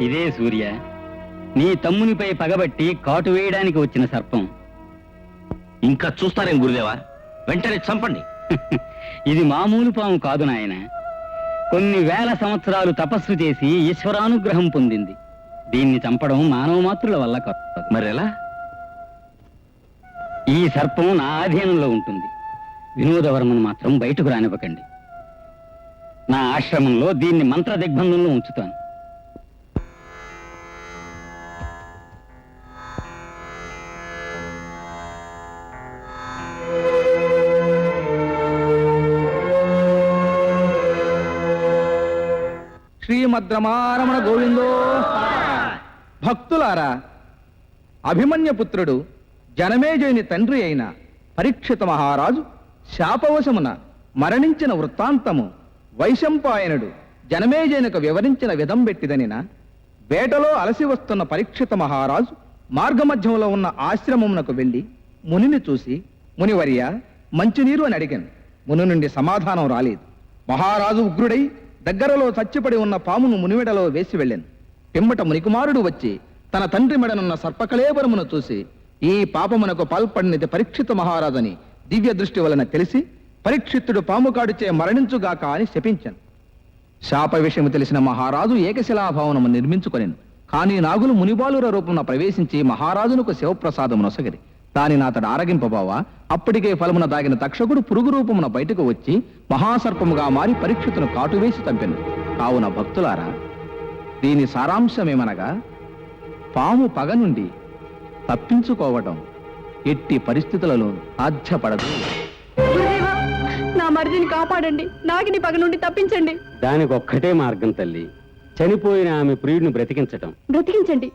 ఇదే సూర్య, నీ తమ్మునిపై పగబట్టి కాటు వేయడానికి వచ్చిన సర్పం. ఇంకా చూస్తారేం గురుదేవా, వెంటనే చంపండి. ఇది మామూలు పాము కాదు నాయన. కొన్ని వేల సంవత్సరాలు తపస్సు చేసి ఈశ్వరానుగ్రహం పొందింది. దీన్ని చంపడం మానవ మాతృల వల్ల కాదు. మరెలా? ఈ సర్పం నా ఆధీనంలో ఉంటుంది. వినోదవర్మను మాత్రం బయటకు రానివ్వకండి. నా ఆశ్రమంలో దీన్ని మంత్ర దిగ్బంధంలో ఉంచుతాను. శ్రీమద్రమారమణ గోవిందో. భక్తులారా, అభిమన్యపుత్రుడు జనమేజయుని తండ్రి అయిన పరీక్షిత మహారాజు శాపవశమున మరణించిన వృత్తాంతము వైశంపాయనుడు జనమేజయునకు వివరించిన విధం పెట్టిదనిన వేటలో అలసి వస్తున్న పరీక్షిత మహారాజు మార్గమధ్యంలో ఉన్న ఆశ్రమమునకు వెళ్లి మునిని చూసి, మునివర్య మంచినీరు అని అడిగాను. ముని నుండి సమాధానం రాలేదు. మహారాజు ఉగ్రుడై దగ్గరలో చచ్చిపడి ఉన్న పామును మునిమెడలో వేసి వెళ్ళాను. పిమ్మట మునికుమారుడు వచ్చి తన తండ్రి మెడనున్న సర్పకళేబరమును చూసి, ఈ పాపమునకు పాల్పడినది పరీక్షిత మహారాజని దివ్య దృష్టి వలన తెలిసి, పరీక్షిత్తుడు పాము కాడుచే మరణించుగాక అని శపించాను. శాప విషయము తెలిసిన మహారాజు ఏకశిలాభవనము నిర్మించుకొనెను. కానీ నాగులు మునిబాలుర రూపమున ప్రవేశించి మహారాజునకు శివప్రసాదము నొసగిరి. దానిని అతడు ఆరగింపబావా అప్పటికే ఫలమున దాగిన తక్షకుడు పురుగు రూపమున బయటకు వచ్చి మహాసర్పముగా మారి పరీక్షితును కాటువేసి చంపెను. కావున భక్తులారా, దీని సారాంశమేమనగా, పాము పగ నుండి తప్పించుకోవటం ఎట్టి పరిస్థితులలో సాధ్యపడదు. నా మరిదిని కాపాడండి, నాగిని పగ నుండి తప్పించండి. దానికి ఒక్కటే మార్గం తల్లి, చనిపోయిన ఆమె ప్రియుడిని బ్రతికించటం. బ్రతికించండి,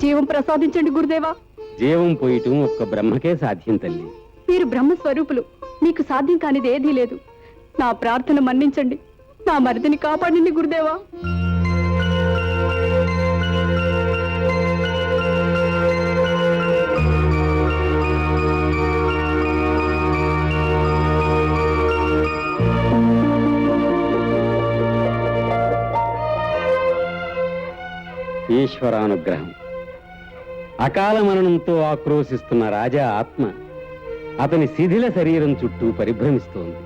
జీవం ప్రసాదించండి గురుదేవా. జీవం పోయటం ఒక్క బ్రహ్మకే సాధ్యం తల్లి. మీరు బ్రహ్మస్వరూపులు, మీకు సాధ్యం కానిది ఏదీ లేదు. నా ప్రార్థన మన్నించండి, నా మరిదిని కాపాడండి గురుదేవా. ఈశ్వరానుగ్రహం. అకాల మరణంతో ఆక్రోశిస్తున్న రాజా ఆత్మ అతని శిథిల శరీరం చుట్టూ పరిభ్రమిస్తోంది.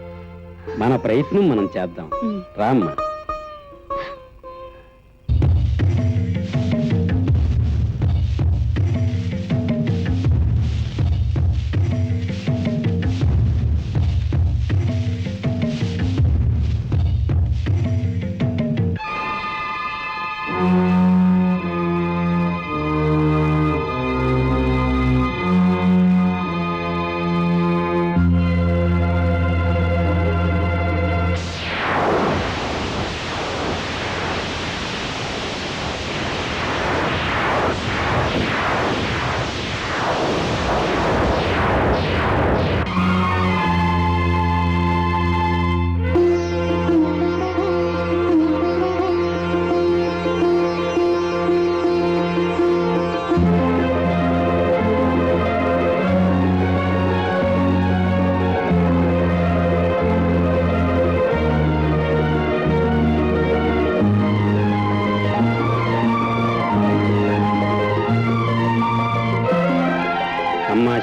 మన ప్రయత్నం మనం చేద్దాం. రామ్మ.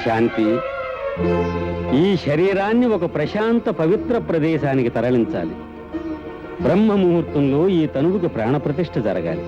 శాంతి, ఈ శరీరాన్ని ఒక ప్రశాంత పవిత్ర ప్రదేశానికి తరలించాలి. బ్రహ్మ ముహూర్తంలో ఈ తనువుకు ప్రాణప్రతిష్ఠ జరగాలి.